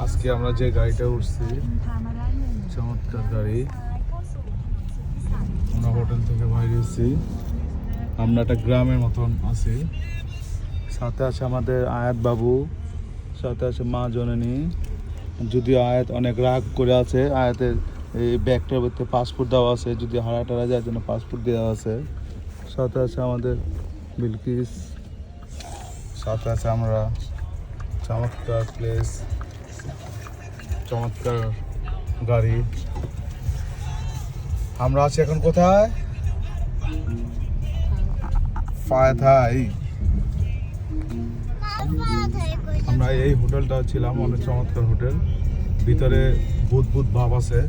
আজকে আমরা যে গাড়িটা উঠছি চমৎকার গাড়ি। আমরা হোটেল থেকে বাইরে এসেছি, আমরা একটা গ্রামের মতন আছি। সাথে আছে আমাদের আয়াত বাবু, সাথে আছে মা জননী। যদিও আয়াত অনেক রাগ করে আছে, আয়াতের এই ব্যাগটার মধ্যে পাসপোর্ট দেওয়া আছে, যদি হারা টারা যায় জন্য পাসপোর্ট দেওয়া আছে। সাথে আছে আমাদের বিলকিস, সাথে আছে আমরা। চমৎকার প্লেস, চমৎকার গাড়ি। আমরা আছি এখন কোথায়? ফায়াথাই। আমরা এই হোটেলটা ছিলাম, অনেক চমৎকার হোটেল। ভিতরে ভূত ভূত ভাব আছে।